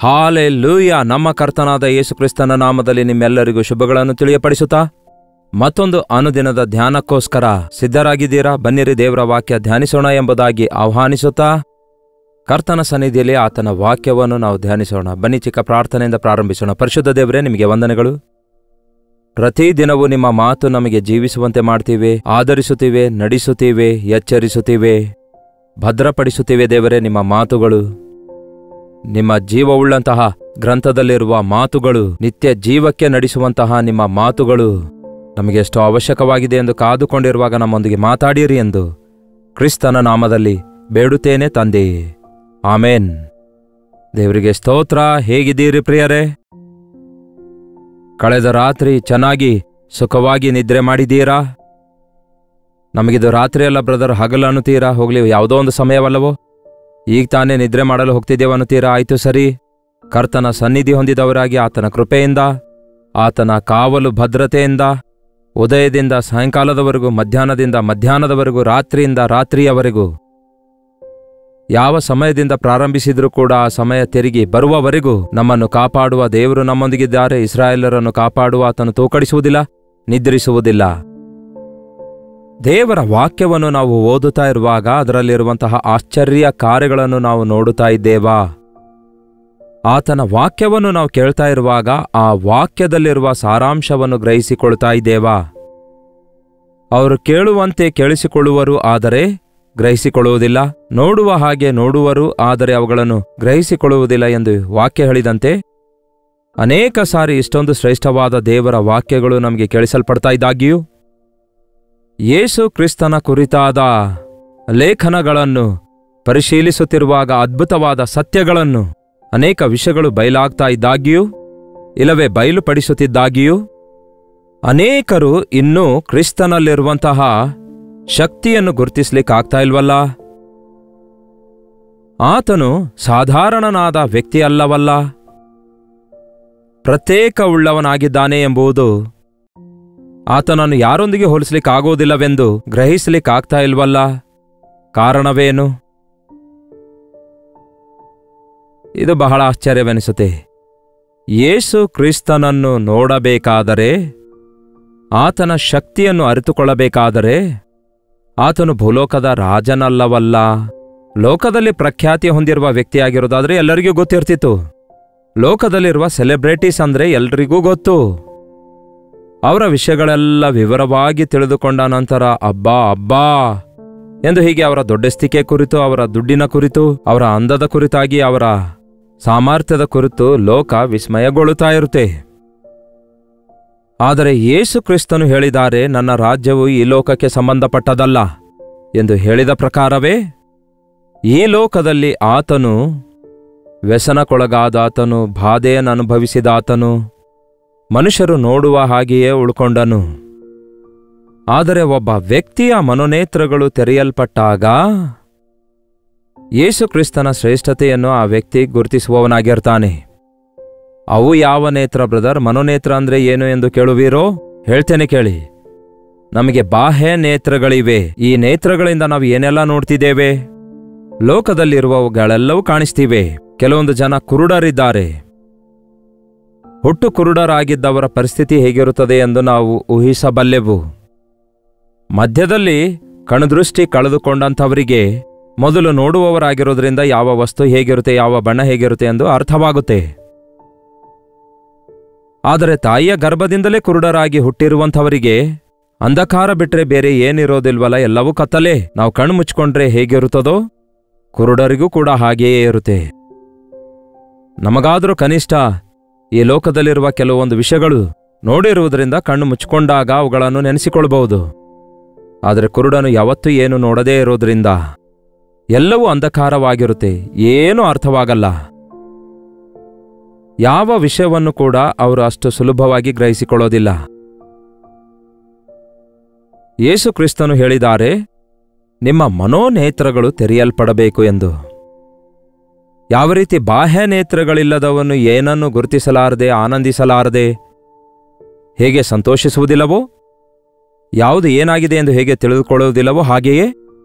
Hallelujah. ನಮ್ಮ ಕರ್ತನಾದ ಯೇಸುಕ್ರಿಸ್ತನ ನಾಮದಲ್ಲಿ ನಿಮ್ಮೆಲ್ಲರಿಗೂ ಶುಭಗಳನ್ನು ತಿಳಿಯಪಡಿಸುತ್ತಾ ಮತ್ತೊಂದು ಅನುದಿನದ ಧ್ಯಾನಕ್ಕೋಸ್ಕರ ಸಿದ್ಧರಾಗಿದ್ದೀರಾ? ಬನ್ನಿರಿ, ದೇವರ ವಾಕ್ಯ ಧ್ಯಾನಿಸೋಣ ಎಂಬುದಾಗಿ ಆಹ್ವಾನಿಸುತ್ತಾ ಕರ್ತನ ಸನ್ನಿಧಿಯಲ್ಲಿ ಆತನ ವಾಕ್ಯವನ್ನು ನಾವು ಧ್ಯಾನಿಸೋಣ. ಬನ್ನಿ, ಚಿಕ್ಕ ಪ್ರಾರ್ಥನೆಯಿಂದ ಪ್ರಾರಂಭಿಸೋಣ. ಪರಿಶುದ್ಧ ದೇವರೇ, ನಿಮಗೆ ವಂದನೆಗಳು. ಪ್ರತಿದಿನವೂ ನಿಮ್ಮ ಮಾತು ನಮಗೆ ಜೀವಿಸುವಂತೆ ಮಾಡ್ತೀವಿ, ಆಧರಿಸುತ್ತೀವಿ, ನಡೆಸುತ್ತೀವಿ, ಎಚ್ಚರಿಸುತ್ತೀವಿ, ಭದ್ರಪಡಿಸುತ್ತೀವಿ. ದೇವರೇ, ನಿಮ್ಮ ಮಾತುಗಳು, ನಿಮ್ಮ ಜೀವವುಳ್ಳಂತಹ ಗ್ರಂಥದಲ್ಲಿರುವ ಮಾತುಗಳು, ನಿತ್ಯ ಜೀವಕ್ಕೆ ನಡೆಸುವಂತಹ ನಿಮ್ಮ ಮಾತುಗಳು ನಮಗೆ ಎಷ್ಟು ಅವಶ್ಯಕವಾಗಿದೆ ಎಂದು ಕಾದುಕೊಂಡಿರುವಾಗ ನಮ್ಮೊಂದಿಗೆ ಮಾತಾಡಿರಿ ಎಂದು ಕ್ರಿಸ್ತನ ನಾಮದಲ್ಲಿ ಬೇಡುತ್ತೇನೆ ತಂದೆ, ಆಮೇನ್. ದೇವರಿಗೆ ಸ್ತೋತ್ರ. ಹೇಗಿದ್ದೀರಿ ಪ್ರಿಯರೇ? ಕಳೆದ ರಾತ್ರಿ ಚೆನ್ನಾಗಿ ಸುಖವಾಗಿ ನಿದ್ರೆ ಮಾಡಿದ್ದೀರಾ? ನಮಗಿದು ರಾತ್ರಿ ಅಲ್ಲ ಬ್ರದರ್, ಹಗಲು ಅನ್ನುತ್ತೀರಾ. ಹೋಗ್ಲಿ, ಯಾವುದೋ ಒಂದು ಸಮಯವಲ್ಲವೋ, ಈಗ ತಾನೇ ನಿದ್ರೆ ಮಾಡಲು ಹೋಗ್ತಿದ್ದೇವೆ ಅನ್ನುತ್ತೀರಾ. ಆಯ್ತು, ಸರಿ. ಕರ್ತನ ಸನ್ನಿಧಿ ಹೊಂದಿದವರಾಗಿ ಆತನ ಕೃಪೆಯಿಂದ, ಆತನ ಕಾವಲು ಭದ್ರತೆಯಿಂದ ಉದಯದಿಂದ ಸಾಯಂಕಾಲದವರೆಗೂ, ಮಧ್ಯಾಹ್ನದಿಂದ ಮಧ್ಯಾಹ್ನದವರೆಗೂ, ರಾತ್ರಿಯಿಂದ ರಾತ್ರಿಯವರೆಗೂ, ಯಾವ ಸಮಯದಿಂದ ಪ್ರಾರಂಭಿಸಿದ್ರೂ ಕೂಡ ಆ ಸಮಯ ತಿರುಗಿ ಬರುವವರೆಗೂ ನಮ್ಮನ್ನು ಕಾಪಾಡುವ ದೇವರು ನಮ್ಮೊಂದಿಗಿದ್ದಾರೆ. ಇಸ್ರಾಯೇಲರನ್ನು ಕಾಪಾಡುವ ಆತನು ತೂಕಡಿಸುವುದಿಲ್ಲ, ನಿದ್ರಿಸುವುದಿಲ್ಲ. ದೇವರ ವಾಕ್ಯವನ್ನು ನಾವು ಓದುತ್ತಾ ಇರುವಾಗ ಅದರಲ್ಲಿರುವಂತಹ ಆಶ್ಚರ್ಯ ಕಾರ್ಯಗಳನ್ನು ನಾವು ನೋಡುತ್ತಾ ಇದ್ದೇವಾ? ಆತನ ವಾಕ್ಯವನ್ನು ನಾವು ಕೇಳ್ತಾ ಇರುವಾಗ ಆ ವಾಕ್ಯದಲ್ಲಿರುವ ಸಾರಾಂಶವನ್ನು ಗ್ರಹಿಸಿಕೊಳ್ತಾ ಇದ್ದೇವಾ? ಅವರು ಕೇಳುವಂತೆ ಕೇಳಿಸಿಕೊಳ್ಳುವರು, ಆದರೆ ಗ್ರಹಿಸಿಕೊಳ್ಳುವುದಿಲ್ಲ. ನೋಡುವ ಹಾಗೆ ನೋಡುವರು, ಆದರೆ ಅವುಗಳನ್ನು ಗ್ರಹಿಸಿಕೊಳ್ಳುವುದಿಲ್ಲ ಎಂದು ವಾಕ್ಯ ಹೇಳಿದಂತೆ ಅನೇಕ ಸಾರಿ ಇಷ್ಟೊಂದು ಶ್ರೇಷ್ಠವಾದ ದೇವರ ವಾಕ್ಯಗಳು ನಮಗೆ ಕೇಳಿಸಲ್ಪಡ್ತಾ ಇದ್ದಾಗಿಯೂ ಯೇಸು ಕ್ರಿಸ್ತನ ಕುರಿತಾದ ಲೇಖನಗಳನ್ನು ಪರಿಶೀಲಿಸುತ್ತಿರುವಾಗ ಅದ್ಭುತವಾದ ಸತ್ಯಗಳನ್ನು, ಅನೇಕ ವಿಷಯಗಳು ಬಯಲಾಗ್ತಾ ಇದ್ದಾಗಿಯೂ, ಇಲ್ಲವೇ ಬಯಲುಪಡಿಸುತ್ತಿದ್ದಾಗಿಯೂ ಅನೇಕರು ಇನ್ನೂ ಕ್ರಿಸ್ತನಲ್ಲಿರುವಂತಹ ಶಕ್ತಿಯನ್ನು ಗುರುತಿಸ್ಲಿಕ್ಕಾಗ್ತಾ ಇಲ್ವಲ್ಲ? ಆತನು ಸಾಧಾರಣನಾದ ವ್ಯಕ್ತಿಯಲ್ಲವಲ್ಲ, ಪ್ರತ್ಯೇಕವುಳ್ಳವನಾಗಿದ್ದಾನೆ ಎಂಬುದು ಆತನನ್ನು ಯಾರೊಂದಿಗೆ ಹೋಲಿಸಲಿಕ್ಕಾಗೋದಿಲ್ಲವೆಂದು ಗ್ರಹಿಸಲಿಕ್ಕಾಗ್ತಾ ಇಲ್ವಲ್ಲ? ಕಾರಣವೇನು? ಇದು ಬಹಳ ಆಶ್ಚರ್ಯವೆನಿಸುತ್ತೆ. ಯೇಸು ಕ್ರಿಸ್ತನನ್ನು ನೋಡಬೇಕಾದರೆ, ಆತನ ಶಕ್ತಿಯನ್ನು ಅರಿತುಕೊಳ್ಳಬೇಕಾದರೆ ಆತನು ಭೂಲೋಕದ ರಾಜನಲ್ಲವಲ್ಲ. ಲೋಕದಲ್ಲಿ ಪ್ರಖ್ಯಾತಿ ಹೊಂದಿರುವ ವ್ಯಕ್ತಿಯಾಗಿರೋದಾದರೆ ಎಲ್ಲರಿಗೂ ಗೊತ್ತಿರ್ತಿತ್ತು. ಲೋಕದಲ್ಲಿರುವ ಸೆಲೆಬ್ರಿಟೀಸ್ ಅಂದರೆ ಎಲ್ರಿಗೂ ಗೊತ್ತು. ಅವರ ವಿಷಯಗಳೆಲ್ಲ ವಿವರವಾಗಿ ತಿಳಿದುಕೊಂಡ ನಂತರ ಅಬ್ಬಾ ಎಂದು ಹೀಗೆ ಅವರ ದೊಡ್ಡಸ್ತಿಕೆ ಕುರಿತು, ಅವರ ದುಡ್ಡಿನ ಕುರಿತು, ಅವರ ಅಂದದ ಕುರಿತಾಗಿ, ಅವರ ಸಾಮರ್ಥ್ಯದ ಕುರಿತು ಲೋಕ ವಿಸ್ಮಯಗೊಳ್ಳುತ್ತಾ ಇರುತ್ತೆ. ಆದರೆ ಯೇಸು ಕ್ರಿಸ್ತನು ಹೇಳಿದ್ದಾರೆ, ನನ್ನ ರಾಜ್ಯವು ಈ ಲೋಕಕ್ಕೆ ಸಂಬಂಧಪಟ್ಟದಲ್ಲ ಎಂದು ಹೇಳಿದ ಪ್ರಕಾರವೇ ಈ ಲೋಕದಲ್ಲಿ ಆತನು ವ್ಯಸನಕ್ಕೊಳಗಾದಾತನು, ಬಾಧೆಯನ್ನು ಅನುಭವಿಸಿದಾತನು, ಮನುಷ್ಯರು ನೋಡುವ ಹಾಗೆಯೇ ಉಳ್ಕೊಂಡನು. ಆದರೆ ಒಬ್ಬ ವ್ಯಕ್ತಿಯ ಮನೋನೇತ್ರಗಳು ತೆರೆಯಲ್ಪಟ್ಟಾಗ ಯೇಸು ಕ್ರಿಸ್ತನ ಶ್ರೇಷ್ಠತೆಯನ್ನು ಆ ವ್ಯಕ್ತಿ ಗುರುತಿಸುವವನಾಗಿರ್ತಾನೆ. ಅವು ಯಾವ ನೇತ್ರ ಬ್ರದರ್? ಮನೋನೇತ್ರ ಅಂದ್ರೆ ಏನು ಎಂದು ಕೇಳುವೀರೋ? ಹೇಳ್ತೇನೆ ಕೇಳಿ. ನಮಗೆ ಬಾಹ್ಯ ನೇತ್ರಗಳಿವೆ. ಈ ನೇತ್ರಗಳಿಂದ ನಾವು ಏನೆಲ್ಲ ನೋಡ್ತಿದ್ದೇವೆ? ಲೋಕದಲ್ಲಿರುವವುಗಳೆಲ್ಲವೂ ಕಾಣಿಸ್ತಿವೆ. ಕೆಲವೊಂದು ಜನ ಕುರುಡರಿದ್ದಾರೆ. ಹುಟ್ಟು ಕುರುಡರಾಗಿದ್ದವರ ಪರಿಸ್ಥಿತಿ ಹೇಗಿರುತ್ತದೆ ಎಂದು ನಾವು ಊಹಿಸಬಲ್ಲೆವು. ಮಧ್ಯದಲ್ಲಿ ಕಣ್ದೃಷ್ಟಿ ಕಳೆದುಕೊಂಡಂಥವರಿಗೆ ಮೊದಲು ನೋಡುವವರಾಗಿರೋದ್ರಿಂದ ಯಾವ ವಸ್ತು ಹೇಗಿರುತ್ತೆ, ಯಾವ ಬಣ್ಣ ಹೇಗಿರುತ್ತೆ ಎಂದು ಅರ್ಥವಾಗುತ್ತೆ. ಆದರೆ ತಾಯಿಯ ಗರ್ಭದಿಂದಲೇ ಕುರುಡರಾಗಿ ಹುಟ್ಟಿರುವಂಥವರಿಗೆ ಅಂಧಕಾರ ಬಿಟ್ರೆ ಬೇರೆ ಏನಿರೋದಿಲ್ವಲ್ಲ, ಎಲ್ಲವೂ ಕತ್ತಲೆ. ನಾವು ಕಣ್ಣು ಮುಚ್ಕೊಂಡ್ರೆ ಹೇಗಿರುತ್ತದೋ ಕುರುಡರಿಗೂ ಕೂಡ ಹಾಗೆಯೇ ಇರುತ್ತೆ. ನಮಗಾದರೂ ಕನಿಷ್ಠ ಈ ಲೋಕದಲ್ಲಿರುವ ಕೆಲವೊಂದು ವಿಷಯಗಳು ನೋಡಿರುವುದರಿಂದ ಕಣ್ಣು ಮುಚ್ಕೊಂಡಾಗ ಅವುಗಳನ್ನು ನೆನೆಸಿಕೊಳ್ಬಹುದು. ಆದರೆ ಕುರುಡನು ಯಾವತ್ತೂ ಏನು ನೋಡದೇ ಇರೋದ್ರಿಂದ ಎಲ್ಲವೂ ಅಂಧಕಾರವಾಗಿರುತ್ತೆ, ಏನೂ ಅರ್ಥವಾಗಲ್ಲ. ಯಾವ ವಿಷಯವನ್ನು ಕೂಡ ಅವರು ಅಷ್ಟು ಸುಲಭವಾಗಿ ಗ್ರಹಿಸಿಕೊಳ್ಳೋದಿಲ್ಲ. ಯೇಸು ಕ್ರಿಸ್ತನು ಹೇಳಿದ್ದಾರೆ, ನಿಮ್ಮ ಮನೋನೇತ್ರಗಳು ತೆರೆಯಲ್ಪಡಬೇಕು ಎಂದು. ಯಾವ ರೀತಿ ಬಾಹ್ಯ ನೇತ್ರಗಳಿಲ್ಲದವನು ಏನನ್ನು ಗುರುತಿಸಲಾರದೆ, ಆನಂದಿಸಲಾರದೆ ಹೇಗೆ ಸಂತೋಷಿಸುವುದಿಲ್ಲವೋ, ಯಾವುದು ಏನಾಗಿದೆ ಎಂದು ಹೇಗೆ ತಿಳಿದುಕೊಳ್ಳುವುದಿಲ್ಲವೋ, ಹಾಗೆಯೇ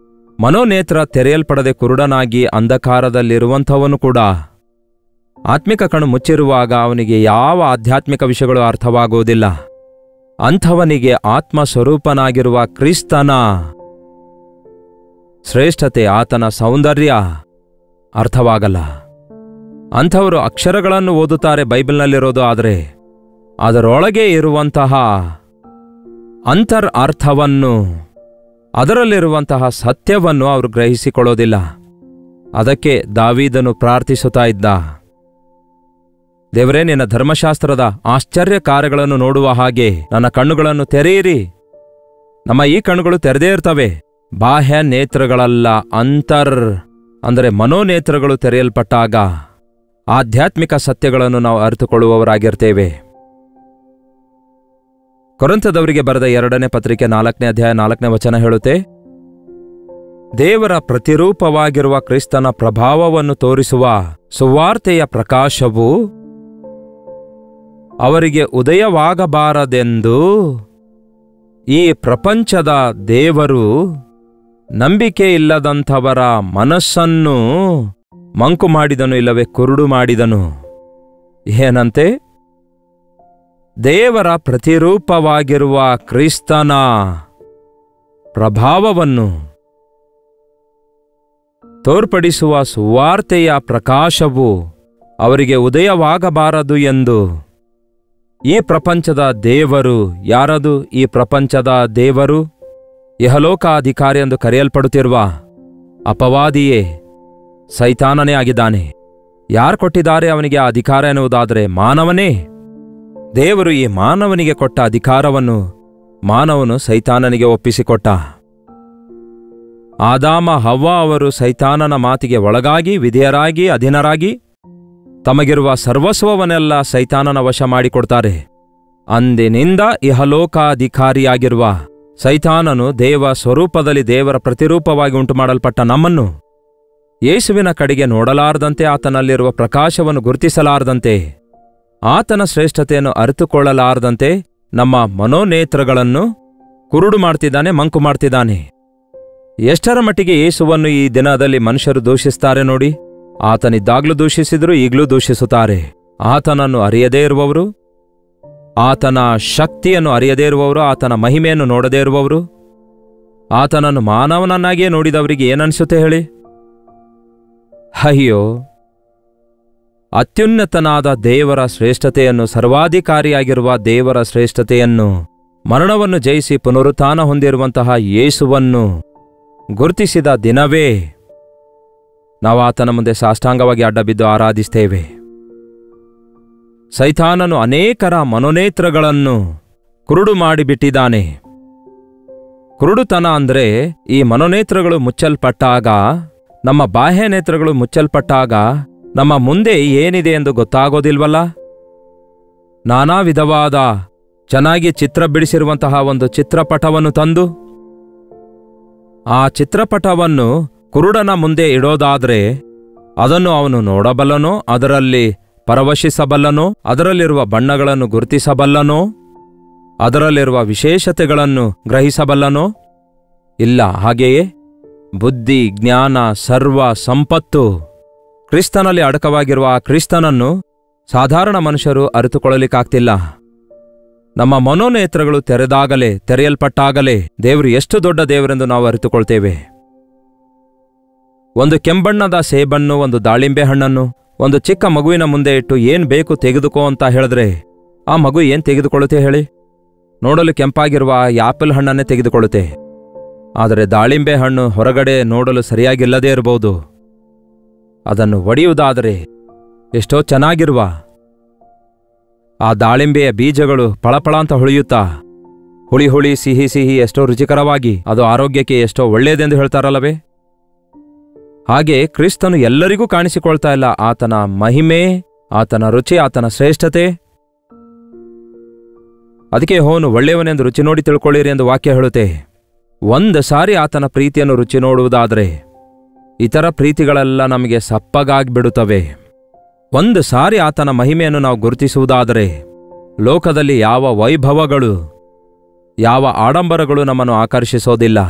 ಮನೋನೇತ್ರ ತೆರೆಯಲ್ಪಡದೆ ಕುರುಡನಾಗಿ ಅಂಧಕಾರದಲ್ಲಿರುವಂಥವನು ಕೂಡ ಆತ್ಮಿಕ ಕಣ್ಣು ಮುಚ್ಚಿರುವಾಗ ಅವನಿಗೆ ಯಾವ ಆಧ್ಯಾತ್ಮಿಕ ವಿಷಯಗಳು ಅರ್ಥವಾಗುವುದಿಲ್ಲ. ಅಂಥವನಿಗೆ ಆತ್ಮ ಸ್ವರೂಪನಾಗಿರುವ ಕ್ರಿಸ್ತನ ಶ್ರೇಷ್ಠತೆ, ಆತನ ಸೌಂದರ್ಯ ಅರ್ಥವಾಗಲ್ಲ. ಅಂಥವರು ಅಕ್ಷರಗಳನ್ನು ಓದುತ್ತಾರೆ ಬೈಬಲ್ನಲ್ಲಿರೋದು, ಆದರೆ ಅದರೊಳಗೆ ಇರುವಂತಹ ಅರ್ಥವನ್ನು, ಅದರಲ್ಲಿರುವಂತಹ ಸತ್ಯವನ್ನು ಅವರು ಗ್ರಹಿಸಿಕೊಳ್ಳೋದಿಲ್ಲ. ಅದಕ್ಕೆ ದಾವೀದನು ಪ್ರಾರ್ಥಿಸುತ್ತಾ ಇದ್ದ, ದೇವರೇ, ನಿನ್ನ ಧರ್ಮಶಾಸ್ತ್ರದ ಆಶ್ಚರ್ಯ ಕಾರ್ಯಗಳನ್ನು ನೋಡುವ ಹಾಗೆ ನನ್ನ ಕಣ್ಣುಗಳನ್ನು ತೆರೆಯಿರಿ. ನಮ್ಮ ಈ ಕಣ್ಣುಗಳು ತೆರೆದೇ ಇರ್ತವೆ. ಬಾಹ್ಯ ನೇತ್ರಗಳಲ್ಲ, ಅಂದರೆ ಮನೋನೇತ್ರಗಳು ತೆರೆಯಲ್ಪಟ್ಟಾಗ ಆಧ್ಯಾತ್ಮಿಕ ಸತ್ಯಗಳನ್ನು ನಾವು ಅರಿತುಕೊಳ್ಳುವವರಾಗಿರ್ತೇವೆ. ಕೊರಿಂಥದವರಿಗೆ ಬರೆದ 2ನೇ ಪತ್ರಿಕೆ 4ನೇ ಅಧ್ಯಾಯ 4ನೇ ವಚನ ಹೇಳುತ್ತೆ, ದೇವರ ಪ್ರತಿರೂಪವಾಗಿರುವ ಕ್ರಿಸ್ತನ ಪ್ರಭಾವವನ್ನು ತೋರಿಸುವ ಸುವಾರ್ತೆಯ ಪ್ರಕಾಶವು ಅವರಿಗೆ ಉದಯವಾಗಬಾರದೆಂದು ಈ ಪ್ರಪಂಚದ ದೇವರು ನಂಬಿಕೆಯಿಲ್ಲದಂಥವರ ಮನಸ್ಸನ್ನು ಮಂಕು ಮಾಡಿದನು, ಇಲ್ಲವೇ ಕುರುಡು ಮಾಡಿದನು. ಏನಂತೆ? ದೇವರ ಪ್ರತಿರೂಪವಾಗಿರುವ ಕ್ರಿಸ್ತನ ಪ್ರಭಾವವನ್ನು ತೋರ್ಪಡಿಸುವ ಸುವಾರ್ತೆಯ ಪ್ರಕಾಶವು ಅವರಿಗೆ ಉದಯವಾಗಬಾರದು ಎಂದು ಈ ಪ್ರಪಂಚದ ದೇವರು, ಯಾರದು ಈ ಪ್ರಪಂಚದ ದೇವರು? ಇಹಲೋಕಾಧಿಕಾರಿ ಎಂದು ಕರೆಯಲ್ಪಡುತ್ತಿರುವ ಅಪವಾದಿಯೇ, ಸೈತಾನನೇ ಆಗಿದ್ದಾನೆ. ಯಾರು ಕೊಟ್ಟಿದ್ದಾರೆ ಅವನಿಗೆ ಆ ಅಧಿಕಾರ ಎನ್ನುವುದಾದರೆ ಮಾನವನೇ. ದೇವರು ಈ ಮಾನವನಿಗೆ ಕೊಟ್ಟ ಅಧಿಕಾರವನ್ನು ಮಾನವನು ಸೈತಾನನಿಗೆ ಒಪ್ಪಿಸಿಕೊಟ್ಟ. ಆದಾಮ ಹವ್ವ ಅವರು ಸೈತಾನನ ಮಾತಿಗೆ ಒಳಗಾಗಿ, ವಿಧೇಯರಾಗಿ, ಅಧೀನರಾಗಿ ತಮಗಿರುವ ಸರ್ವಸ್ವವನ್ನೆಲ್ಲ ಸೈತಾನನ ವಶ ಮಾಡಿಕೊಡ್ತಾರೆ. ಅಂದಿನಿಂದ ಇಹಲೋಕಾಧಿಕಾರಿಯಾಗಿರುವ ಸೈತಾನನು ದೇವ ಸ್ವರೂಪದಲ್ಲಿ ದೇವರ ಪ್ರತಿರೂಪವಾಗಿ ಉಂಟುಮಾಡಲ್ಪಟ್ಟ ನಮ್ಮನ್ನು ಯೇಸುವಿನ ಕಡೆಗೆ ನೋಡಲಾರದಂತೆ, ಆತನಲ್ಲಿರುವ ಪ್ರಕಾಶವನ್ನು ಗುರುತಿಸಲಾರದಂತೆ, ಆತನ ಶ್ರೇಷ್ಠತೆಯನ್ನು ಅರಿತುಕೊಳ್ಳಲಾರದಂತೆ ನಮ್ಮ ಮನೋನೇತ್ರಗಳನ್ನು ಕುರುಡು ಮಾಡ್ತಿದ್ದಾನೆ, ಮಂಕು ಮಾಡ್ತಿದ್ದಾನೆ. ಎಷ್ಟರ ಮಟ್ಟಿಗೆ ಯೇಸುವನ್ನು ಈ ದಿನದಲ್ಲಿ ಮನುಷ್ಯರು ದೂಷಿಸ್ತಾರೆ ನೋಡಿ. ಆತನಿದ್ದಾಗಲೂ ದೂಷಿಸಿದ್ರು, ಈಗಲೂ ದೂಷಿಸುತ್ತಾರೆ. ಆತನನ್ನು ಅರಿಯದೇ ಇರುವವರು, ಆತನ ಶಕ್ತಿಯನ್ನು ಅರಿಯದೇ ಇರುವವರು, ಆತನ ಮಹಿಮೆಯನ್ನು ನೋಡದೇ ಇರುವವರು, ಆತನನ್ನು ಮಾನವನನ್ನಾಗಿಯೇ ನೋಡಿದವರಿಗೆ ಏನನ್ಸುತ್ತೆ ಹೇಳಿ? ಅಯ್ಯೋ, ಅತ್ಯುನ್ನತನಾದ ದೇವರ ಶ್ರೇಷ್ಠತೆಯನ್ನು, ಸರ್ವಾಧಿಕಾರಿಯಾಗಿರುವ ದೇವರ ಶ್ರೇಷ್ಠತೆಯನ್ನು, ಮರಣವನ್ನು ಜಯಿಸಿ ಪುನರುತ್ಥಾನ ಹೊಂದಿರುವಂತಹ ಯೇಸುವನ್ನು ಗುರುತಿಸಿದ ದಿನವೇ ನಾವು ಆತನ ಮುಂದೆ ಸಾಷ್ಟಾಂಗವಾಗಿ ಅಡ್ಡಬಿದ್ದು ಆರಾಧಿಸ್ತೇವೆ. ಸೈತಾನನು ಅನೇಕರ ಮನೋನೇತ್ರಗಳನ್ನು ಕುರುಡು ಮಾಡಿಬಿಟ್ಟಿದ್ದಾನೆ. ಕುರುಡುತನ ಅಂದರೆ ಈ ಮನೋನೇತ್ರಗಳು ಮುಚ್ಚಲ್ಪಟ್ಟಾಗ, ನಮ್ಮ ಬಾಹ್ಯ ನೇತ್ರಗಳು ಮುಚ್ಚಲ್ಪಟ್ಟಾಗ ನಮ್ಮ ಮುಂದೆ ಏನಿದೆ ಎಂದು ಗೊತ್ತಾಗೋದಿಲ್ವಲ್ಲ. ನಾನಾ ವಿಧವಾದ ಚೆನ್ನಾಗಿ ಚಿತ್ರ ಬಿಡಿಸಿರುವಂತಹ ಒಂದು ಚಿತ್ರಪಟವನ್ನು ತಂದು ಆ ಚಿತ್ರಪಟವನ್ನು ಕುರುಡನ ಮುಂದೆ ಇಡೋದಾದ್ರೆ ಅದನ್ನು ಅವನು ನೋಡಬಲ್ಲನೋ, ಅದರಲ್ಲಿ ಪರವಶಿಸಬಲ್ಲನೋ, ಅದರಲ್ಲಿರುವ ಬಣ್ಣಗಳನ್ನು ಗುರುತಿಸಬಲ್ಲನೋ, ಅದರಲ್ಲಿರುವ ವಿಶೇಷತೆಗಳನ್ನು ಗ್ರಹಿಸಬಲ್ಲನೋ? ಇಲ್ಲ. ಹಾಗೆಯೇ ಬುದ್ಧಿ, ಜ್ಞಾನ, ಸರ್ವ ಸಂಪತ್ತು ಕ್ರಿಸ್ತನಲ್ಲಿ ಅಡಕವಾಗಿರುವ ಆ ಕ್ರಿಸ್ತನನ್ನು ಸಾಧಾರಣ ಮನುಷ್ಯರು ಅರಿತುಕೊಳ್ಳಲಿಕ್ಕಾಗ್ತಿಲ್ಲ. ನಮ್ಮ ಮನೋನೇತ್ರಗಳು ತೆರೆಯಲ್ಪಟ್ಟಾಗಲೇ ದೇವರು ಎಷ್ಟು ದೊಡ್ಡ ದೇವರೆಂದು ನಾವು ಅರಿತುಕೊಳ್ತೇವೆ. ಒಂದು ಕೆಂಬಣ್ಣದ ಸೇಬನ್ನು, ಒಂದು ದಾಳಿಂಬೆ ಹಣ್ಣನ್ನು ಒಂದು ಚಿಕ್ಕ ಮಗುವಿನ ಮುಂದೆ ಇಟ್ಟು ಏನ್ ಬೇಕು ತೆಗೆದುಕೋ ಅಂತ ಹೇಳಿದ್ರೆ ಆ ಮಗು ಏನ್ ತೆಗೆದುಕೊಳ್ಳುತ್ತೆ ಹೇಳಿ? ನೋಡಲು ಕೆಂಪಾಗಿರುವ ಆಪಲ್ ಹಣ್ಣನ್ನೇ ತೆಗೆದುಕೊಳ್ಳುತ್ತೆ. ಆದರೆ ದಾಳಿಂಬೆ ಹಣ್ಣು ಹೊರಗಡೆ ನೋಡಲು ಸರಿಯಾಗಿಲ್ಲದೇ ಇರಬಹುದು. ಅದನ್ನು ಒಡೆಯುವುದಾದರೆ ಎಷ್ಟೋ ಚೆನ್ನಾಗಿರುವ ಆ ದಾಳಿಂಬೆಯ ಬೀಜಗಳು ಫಳಫಳ ಅಂತ ಹೊಳೆಯುತ್ತಾ, ಹುಳಿ ಹುಳಿ, ಸಿಹಿ ಸಿಹಿ, ಎಷ್ಟೋ ರುಚಿಕರವಾಗಿ, ಅದು ಆರೋಗ್ಯಕ್ಕೆ ಎಷ್ಟೋ ಒಳ್ಳೆಯದೆಂದು ಹೇಳ್ತಾರಲ್ಲವೇ? ಹಾಗೆ ಕ್ರಿಸ್ತನು ಎಲ್ಲರಿಗೂ ಕಾಣಿಸಿಕೊಳ್ತಾ ಇಲ್ಲ. ಆತನ ಮಹಿಮೆ, ಆತನ ರುಚಿ, ಆತನ ಶ್ರೇಷ್ಠತೆ. ಅದಕ್ಕೆ ಹೋನು ಒಳ್ಳೆಯವನೆಂದು ರುಚಿ ನೋಡಿ ತಿಳ್ಕೊಳ್ಳಿರಿ ಎಂದು ವಾಕ್ಯ ಹೇಳುತ್ತೆ. ಒಂದು ಸಾರಿ ಆತನ ಪ್ರೀತಿಯನ್ನು ರುಚಿ ನೋಡುವುದಾದರೆ ಇತರ ಪ್ರೀತಿಗಳೆಲ್ಲ ನಮಗೆ ಸಪ್ಪಗಾಗ್ಬಿಡುತ್ತವೆ. ಒಂದು ಸಾರಿ ಆತನ ಮಹಿಮೆಯನ್ನು ನಾವು ಗುರುತಿಸುವುದಾದರೆ ಲೋಕದಲ್ಲಿ ಯಾವ ವೈಭವಗಳು, ಯಾವ ಆಡಂಬರಗಳು ನಮ್ಮನ್ನು ಆಕರ್ಷಿಸೋದಿಲ್ಲ.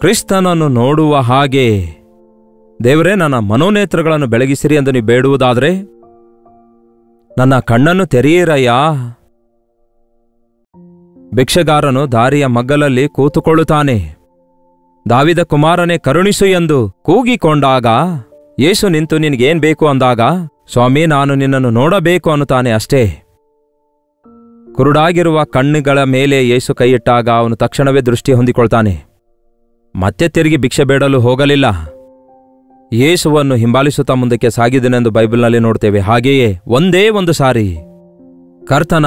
ಕ್ರಿಸ್ತನನ್ನು ನೋಡುವ ಹಾಗೆ ದೇವರೇ, ನನ್ನ ಮನೋನೇತ್ರಗಳನ್ನು ಬೆಳಗಿಸಿರಿ ಎಂದು ನೀವು ಬೇಡುವುದಾದರೆ ನನ್ನ ಕಣ್ಣನ್ನು ತೆರೆಯಿರಯ್ಯ. ಭಿಕ್ಷೆಗಾರನು ದಾರಿಯ ಮಗ್ಗಲಲ್ಲಿ ಕೂತುಕೊಳ್ಳುತ್ತಾನೆ. ದಾವಿದ ಕುಮಾರನೇ ಕರುಣಿಸು ಎಂದು ಕೂಗಿಕೊಂಡಾಗ ಯೇಸು ನಿಂತು ನಿನಗೇನ್ ಬೇಕು ಅಂದಾಗ, ಸ್ವಾಮಿ ನಾನು ನಿನ್ನನ್ನು ನೋಡಬೇಕು ಅನ್ನುತ್ತಾನೆ ಅಷ್ಟೇ. ಕುರುಡಾಗಿರುವ ಕಣ್ಣುಗಳ ಮೇಲೆ ಯೇಸು ಕೈಯಿಟ್ಟಾಗ ಅವನು ತಕ್ಷಣವೇ ದೃಷ್ಟಿ ಹೊಂದಿಕೊಳ್ತಾನೆ. ಮತ್ತೆ ತಿರುಗಿ ಭಿಕ್ಷೆ ಬೇಡಲು ಹೋಗಲಿಲ್ಲ. ಯೇಸುವನ್ನು ಹಿಂಬಾಲಿಸುತ್ತಾ ಮುಂದಕ್ಕೆ ಸಾಗಿದನೆಂದು ಬೈಬಲ್ನಲ್ಲಿ ನೋಡ್ತೇವೆ. ಹಾಗೆಯೇ ಒಂದೇ ಒಂದು ಸಾರಿ ಕರ್ತನ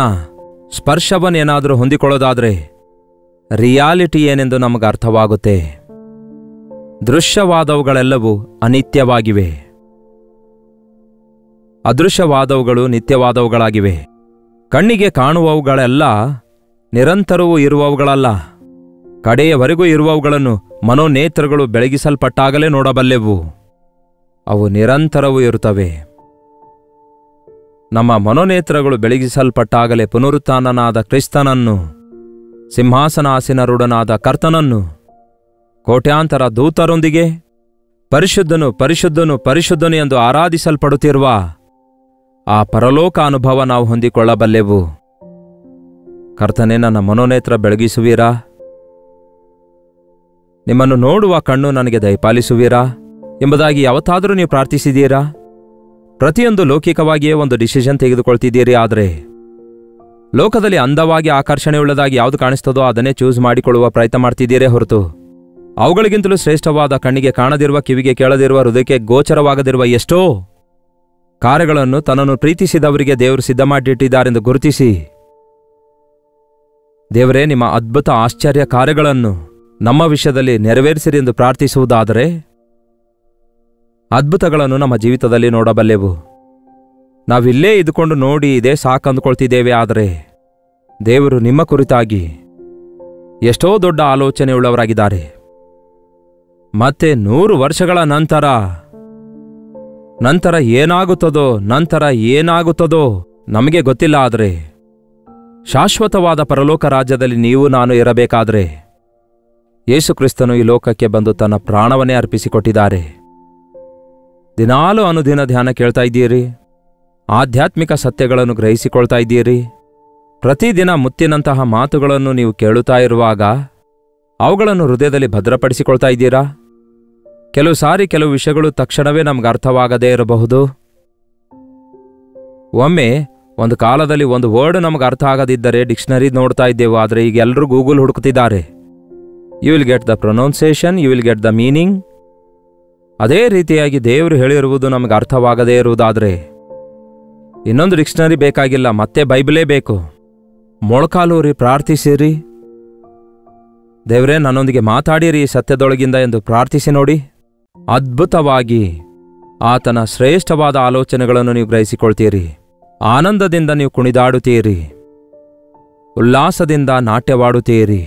ಸ್ಪರ್ಶವನ್ನೇನಾದರೂ ಹೊಂದಿಕೊಳ್ಳೋದಾದ್ರೆ ರಿಯಾಲಿಟಿ ಏನೆಂದು ನಮಗೆ ಅರ್ಥವಾಗುತ್ತೆ. ದೃಶ್ಯವಾದವುಗಳೆಲ್ಲವೂ ಅನಿತ್ಯವಾಗಿವೆ, ಅದೃಶ್ಯವಾದವುಗಳು ನಿತ್ಯವಾದವುಗಳಾಗಿವೆ. ಕಣ್ಣಿಗೆ ಕಾಣುವವುಗಳೆಲ್ಲ ನಿರಂತರವೂ ಇರುವವುಗಳಲ್ಲ. ಕಡೆಯವರೆಗೂ ಇರುವವುಗಳನ್ನು ಮನೋನೇತ್ರಗಳು ಬೆಳಗಿಸಲ್ಪಟ್ಟಾಗಲೇ ನೋಡಬಲ್ಲೆವು. ಅವು ನಿರಂತರವೂ ಇರುತ್ತವೆ. ನಮ್ಮ ಮನೋನೇತ್ರಗಳು ಬೆಳಗಿಸಲ್ಪಟ್ಟಾಗಲೇ ಪುನರುತ್ಥಾನನಾದ ಕ್ರಿಸ್ತನನ್ನು, ಸಿಂಹಾಸನಾಸೀನರೂಢನಾದ ಕರ್ತನನ್ನು ಕೋಟ್ಯಾಂತರ ದೂತರೊಂದಿಗೆ ಪರಿಶುದ್ಧನು ಪರಿಶುದ್ಧನು ಪರಿಶುದ್ಧನು ಎಂದು ಆರಾಧಿಸಲ್ಪಡುತ್ತಿರುವ ಆ ಪರಲೋಕ ಅನುಭವ ನಾವು ಹೊಂದಿಕೊಳ್ಳಬಲ್ಲೆವು. ಕರ್ತನೇ, ನನ್ನ ಮನೋನೇತ್ರ ಬೆಳಗಿಸುವೀರಾ? ನಿಮ್ಮನ್ನು ನೋಡುವ ಕಣ್ಣು ನನಗೆ ದಯಪಾಲಿಸುವೀರಾ ಎಂಬುದಾಗಿ ಯಾವತ್ತಾದರೂ ನೀವು ಪ್ರಾರ್ಥಿಸಿದ್ದೀರಾ? ಪ್ರತಿಯೊಂದು ಲೌಕಿಕವಾಗಿಯೇ ಒಂದು ಡಿಸಿಷನ್ ತೆಗೆದುಕೊಳ್ತಿದ್ದೀರಿ. ಆದರೆ ಲೋಕದಲ್ಲಿ ಅಂದವಾಗಿ ಆಕರ್ಷಣೆಯುಳ್ಳದಾಗಿ ಯಾವುದು ಕಾಣಿಸ್ತದೋ ಅದನ್ನೇ ಚೂಸ್ ಮಾಡಿಕೊಳ್ಳುವ ಪ್ರಯತ್ನ ಮಾಡ್ತಿದ್ದೀರೇ ಹೊರತು ಅವುಗಳಿಗಿಂತಲೂ ಶ್ರೇಷ್ಠವಾದ ಕಣ್ಣಿಗೆ ಕಾಣದಿರುವ, ಕಿವಿಗೆ ಕೇಳದಿರುವ, ಹೃದಯಕ್ಕೆ ಗೋಚರವಾಗದಿರುವ ಎಷ್ಟೋ ಕಾರ್ಯಗಳನ್ನು ತನ್ನನ್ನು ಪ್ರೀತಿಸಿದವರಿಗೆ ದೇವರು ಸಿದ್ಧ ಮಾಡಿಟ್ಟಿದ್ದಾರೆಂದು ಗುರುತಿಸಿ, ದೇವರೇ ನಿಮ್ಮ ಅದ್ಭುತ ಆಶ್ಚರ್ಯ ಕಾರ್ಯಗಳನ್ನು ನಮ್ಮ ವಿಷಯದಲ್ಲಿ ನೆರವೇರಿಸಿರಿ ಎಂದು ಪ್ರಾರ್ಥಿಸುವುದಾದರೆ ಅದ್ಭುತಗಳನ್ನು ನಮ್ಮ ಜೀವಿತದಲ್ಲಿ ನೋಡಬಲ್ಲೆವು. ನಾವಿಲ್ಲೇ ಇದ್ದುಕೊಂಡು ನೋಡಿ ಇದೇ ಸಾಕಂದುಕೊಳ್ತಿದ್ದೇವೆ. ಆದರೆ ದೇವರು ನಿಮ್ಮ ಕುರಿತಾಗಿ ಎಷ್ಟೋ ದೊಡ್ಡ ಆಲೋಚನೆಯುಳ್ಳವರಾಗಿದ್ದಾರೆ. ಮತ್ತೆ 100 ವರ್ಷಗಳ ನಂತರ ಏನಾಗುತ್ತದೋ ನಮಗೆ ಗೊತ್ತಿಲ್ಲ. ಆದರೆ ಶಾಶ್ವತವಾದ ಪರಲೋಕ ರಾಜ್ಯದಲ್ಲಿ ನೀವು ನಾನು ಇರಬೇಕಾದ್ರೆ ಯೇಸು ಕ್ರಿಸ್ತನು ಈ ಲೋಕಕ್ಕೆ ಬಂದು ತನ್ನ ಪ್ರಾಣವನ್ನೇ ಅರ್ಪಿಸಿಕೊಟ್ಟಿದ್ದಾರೆ. ದಿನಾಲೂ ಅನುದಿನ ಧ್ಯಾನ ಕೇಳ್ತಾ ಇದ್ದೀರಿ, ಆಧ್ಯಾತ್ಮಿಕ ಸತ್ಯಗಳನ್ನು ಗ್ರಹಿಸಿಕೊಳ್ತಾ ಇದ್ದೀರಿ. ಪ್ರತಿದಿನ ಮುತ್ತಿನಂತಹ ಮಾತುಗಳನ್ನು ನೀವು ಕೇಳುತ್ತಾ ಇರುವಾಗ ಅವುಗಳನ್ನು ಹೃದಯದಲ್ಲಿ ಭದ್ರಪಡಿಸಿಕೊಳ್ತಾ ಇದ್ದೀರಾ? ಕೆಲವು ಸಾರಿ ಕೆಲವು ವಿಷಯಗಳು ತಕ್ಷಣವೇ ನಮ್ಗೆ ಅರ್ಥವಾಗದೇ ಇರಬಹುದು. ಒಮ್ಮೆ ಒಂದು ಕಾಲದಲ್ಲಿ ಒಂದು ವರ್ಡ್ ನಮ್ಗೆ ಅರ್ಥ ಆಗದಿದ್ದರೆ ಡಿಕ್ಷನರಿ ನೋಡ್ತಾ ಇದ್ದೆವು. ಆದರೆ ಈಗ ಎಲ್ಲರೂ ಗೂಗಲ್ ಹುಡುಕುತ್ತಿದ್ದಾರೆ. You will get the pronunciation, you will get the meaning. ಅದೇ ರೀತಿಯಾಗಿ ದೇವರು ಹೇಳಿರುವುದು ನಮಗೆ ಅರ್ಥವಾಗದೇ ಇರುವುದಾದರೆ ಇನ್ನೊಂದು ಡಿಕ್ಷನರಿ ಬೇಕಾಗಿಲ್ಲ, ಮತ್ತೆ ಬೈಬಲೇ ಬೇಕು. ಮೊಳಕಾಲೂರಿ ಪ್ರಾರ್ಥಿಸಿರಿ, ದೇವರೇ ನನ್ನೊಂದಿಗೆ ಮಾತಾಡಿರಿ ಸತ್ಯದೊಳಗಿಂದ ಎಂದು ಪ್ರಾರ್ಥಿಸಿ ನೋಡಿ. ಅದ್ಭುತವಾಗಿ ಆತನ ಶ್ರೇಷ್ಠವಾದ ಆಲೋಚನೆಗಳನ್ನು ನೀವು ಗ್ರಹಿಸಿಕೊಳ್ತೀರಿ. ಆನಂದದಿಂದ ನೀವು ಕುಣಿದಾಡುತ್ತೀರಿ, ಉಲ್ಲಾಸದಿಂದ ನಾಟ್ಯವಾಡುತ್ತೀರಿ.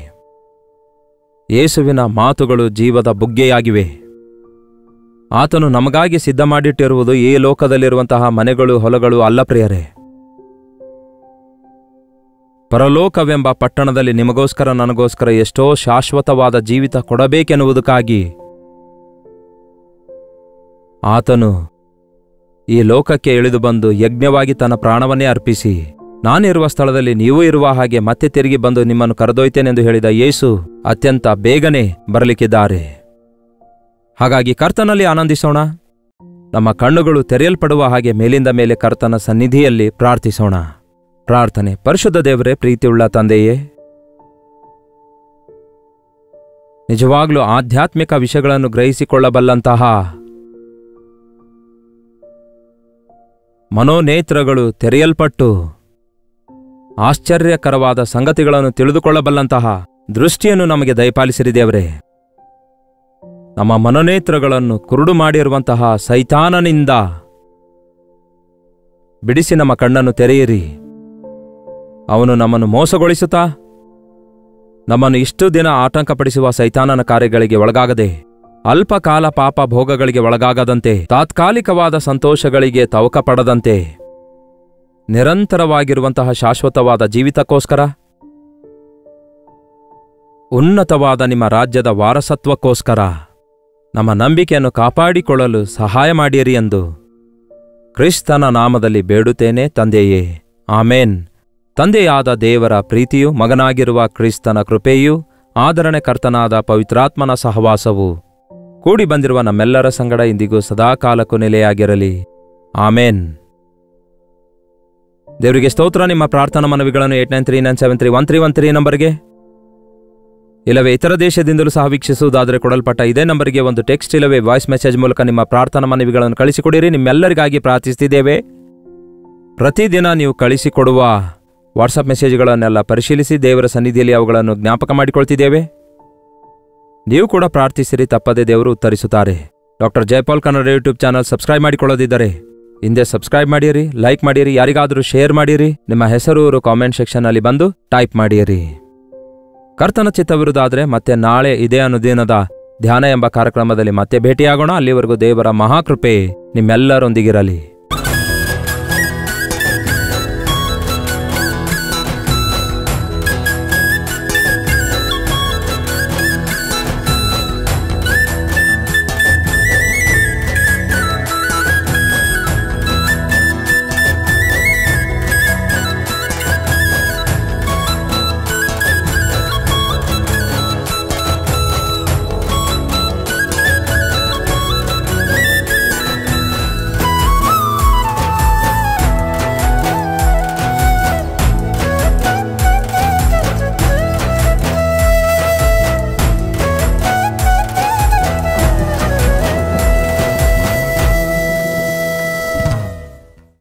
ಯೇಸುವಿನ ಮಾತುಗಳು ಜೀವದ ಬುಗ್ಗೆಯಾಗಿವೆ. ಆತನು ನಮಗಾಗಿ ಸಿದ್ಧ ಮಾಡಿಟ್ಟಿರುವುದು ಈ ಲೋಕದಲ್ಲಿರುವಂತಹ ಮನೆಗಳು, ಹೊಲಗಳು ಅಲ್ಲ ಪ್ರಿಯರೇ. ಪರಲೋಕವೆಂಬ ಪಟ್ಟಣದಲ್ಲಿ ನಿಮಗೋಸ್ಕರ ನನಗೋಸ್ಕರ ಎಷ್ಟೋ ಶಾಶ್ವತವಾದ ಜೀವಿತ ಕೊಡಬೇಕೆನ್ನುವುದಕ್ಕಾಗಿ ಆತನು ಈ ಲೋಕಕ್ಕೆ ಇಳಿದು ಬಂದು ಯಜ್ಞವಾಗಿ ತನ್ನ ಪ್ರಾಣವನ್ನೇ ಅರ್ಪಿಸಿ, ನಾನಿರುವ ಸ್ಥಳದಲ್ಲಿ ನೀವು ಇರುವ ಹಾಗೆ ಮತ್ತೆ ತಿರುಗಿ ಬಂದು ನಿಮ್ಮನ್ನು ಕರೆದೊಯ್ತೇನೆಂದು ಹೇಳಿದ ಯೇಸು ಅತ್ಯಂತ ಬೇಗನೆ ಬರಲಿಕ್ಕಿದ್ದಾರೆ. ಹಾಗಾಗಿ ಕರ್ತನಲ್ಲಿ ಆನಂದಿಸೋಣ. ನಮ್ಮ ಕಣ್ಣುಗಳು ತೆರೆಯಲ್ಪಡುವ ಹಾಗೆ ಮೇಲಿಂದ ಮೇಲೆ ಕರ್ತನ ಸನ್ನಿಧಿಯಲ್ಲಿ ಪ್ರಾರ್ಥಿಸೋಣ. ಪ್ರಾರ್ಥನೆ. ಪರಿಶುದ್ಧ ದೇವರೇ, ಪ್ರೀತಿಯುಳ್ಳ ತಂದೆಯೇ, ನಿಜವಾಗ್ಲೂ ಆಧ್ಯಾತ್ಮಿಕ ವಿಷಯಗಳನ್ನು ಗ್ರಹಿಸಿಕೊಳ್ಳಬಲ್ಲಂತಹ ಮನೋನೇತ್ರಗಳು ತೆರೆಯಲ್ಪಟ್ಟು ಆಶ್ಚರ್ಯಕರವಾದ ಸಂಗತಿಗಳನ್ನು ತಿಳಿದುಕೊಳ್ಳಬಲ್ಲಂತಹ ದೃಷ್ಟಿಯನ್ನು ನಮಗೆ ದಯಪಾಲಿಸಿರಿ ದೇವರೇ. ನಮ್ಮ ಮನೋನೇತ್ರಗಳನ್ನು ಕುರುಡು ಮಾಡಿರುವಂತಹ ಸೈತಾನನಿಂದ ಬಿಡಿಸಿ ನಮ್ಮ ಕಣ್ಣನ್ನು ತೆರೆಯಿರಿ. ಅವನು ನಮ್ಮನ್ನು ಮೋಸಗೊಳಿಸುತ್ತಾ ನಮ್ಮನ್ನು ಇಷ್ಟು ದಿನ ಆತಂಕಪಡಿಸುವ ಸೈತಾನನ ಕಾರ್ಯಗಳಿಗೆ ಒಳಗಾಗದೆ, ಅಲ್ಪಕಾಲ ಪಾಪ ಭೋಗಗಳಿಗೆ ಒಳಗಾಗದಂತೆ, ತಾತ್ಕಾಲಿಕವಾದ ಸಂತೋಷಗಳಿಗೆ ತವಕ ಪಡದಂತೆ, ನಿರಂತರವಾಗಿರುವಂತಹ ಶಾಶ್ವತವಾದ ಜೀವಿತಕ್ಕೋಸ್ಕರ, ಉನ್ನತವಾದ ನಿಮ್ಮ ರಾಜ್ಯದ ವಾರಸತ್ವಕ್ಕೋಸ್ಕರ ನಮ್ಮ ನಂಬಿಕೆಯನ್ನು ಕಾಪಾಡಿಕೊಳ್ಳಲು ಸಹಾಯ ಮಾಡಿರಿ ಎಂದು ಕ್ರಿಸ್ತನ ನಾಮದಲ್ಲಿ ಬೇಡುತ್ತೇನೆ ತಂದೆಯೇ, ಆಮೇನ್. ತಂದೆಯಾದ ದೇವರ ಪ್ರೀತಿಯು, ಮಗನಾಗಿರುವ ಕ್ರಿಸ್ತನ ಕೃಪೆಯೂ, ಆದರಣೆಕರ್ತನಾದ ಪವಿತ್ರಾತ್ಮನ ಸಹವಾಸವು ಕೂಡಿ ಬಂದಿರುವ ನಮ್ಮೆಲ್ಲರ ಸಂಗಡ ಇಂದಿಗೂ ಸದಾಕಾಲಕ್ಕೂ ನೆಲೆಯಾಗಿರಲಿ. ಆಮೇನ್. ದೇವರಿಗೆ ಸ್ತೋತ್ರ. ನಿಮ್ಮ ಪ್ರಾರ್ಥನಾ ಮನವಿಗಳನ್ನು 8939731313 ನಂಬರ್ಗೆ, ಇಲ್ಲವೇ ಇತರ ದೇಶದಿಂದಲೂ ಸಹ ವೀಕ್ಷಿಸುವುದಾದರೆ ಕೊಡಲ್ಪಟ್ಟ ಇದೇ ನಂಬರ್ಗೆ ಒಂದು ಟೆಕ್ಸ್ಟ್ ಇಲ್ಲವೇ ವಾಯ್ಸ್ ಮೆಸೇಜ್ ಮೂಲಕ ನಿಮ್ಮ ಪ್ರಾರ್ಥನಾ ಮನವಿಗಳನ್ನು ಕಳಿಸಿಕೊಡಿರಿ. ನಿಮ್ಮೆಲ್ಲರಿಗಾಗಿ ಪ್ರಾರ್ಥಿಸುತ್ತಿದ್ದೇವೆ. ಪ್ರತಿದಿನ ನೀವು ಕಳಿಸಿಕೊಡುವ ವಾಟ್ಸಪ್ ಮೆಸೇಜ್ಗಳನ್ನೆಲ್ಲ ಪರಿಶೀಲಿಸಿ ದೇವರ ಸನ್ನಿಧಿಯಲ್ಲಿ ಅವುಗಳನ್ನು ಜ್ಞಾಪಕ ಮಾಡಿಕೊಳ್ತಿದ್ದೇವೆ. ನೀವು ಕೂಡ ಪ್ರಾರ್ಥಿಸಿರಿ, ತಪ್ಪದೆ ದೇವರು ಉತ್ತರಿಸುತ್ತಾರೆ. Doctor Jayapal Kannada YouTube channel subscribe ಮಾಡಿಕೊಳ್ಳದಿದ್ದರೆ ಹಿಂದೆ ಸಬ್ಸ್ಕ್ರೈಬ್ ಮಾಡಿರಿ, ಲೈಕ್ ಮಾಡಿರಿ, ಯಾರಿಗಾದರೂ ಶೇರ್ ಮಾಡಿರಿ, ನಿಮ್ಮ ಹೆಸರು ಕಾಮೆಂಟ್ ಸೆಕ್ಷನ್ನಲ್ಲಿ ಬಂದು ಟೈಪ್ ಮಾಡಿರಿ. ಕರ್ತನ ಚಿತ್ತವಿರುವುದಾದರೆ ಮತ್ತೆ ನಾಳೆ ಇದೇ ಅನುದಿನದ ಧ್ಯಾನ ಎಂಬ ಕಾರ್ಯಕ್ರಮದಲ್ಲಿ ಮತ್ತೆ ಭೇಟಿಯಾಗೋಣ. ಅಲ್ಲಿವರೆಗೂ ದೇವರ ಮಹಾಕೃಪೆ ನಿಮ್ಮೆಲ್ಲರೊಂದಿಗಿರಲಿ.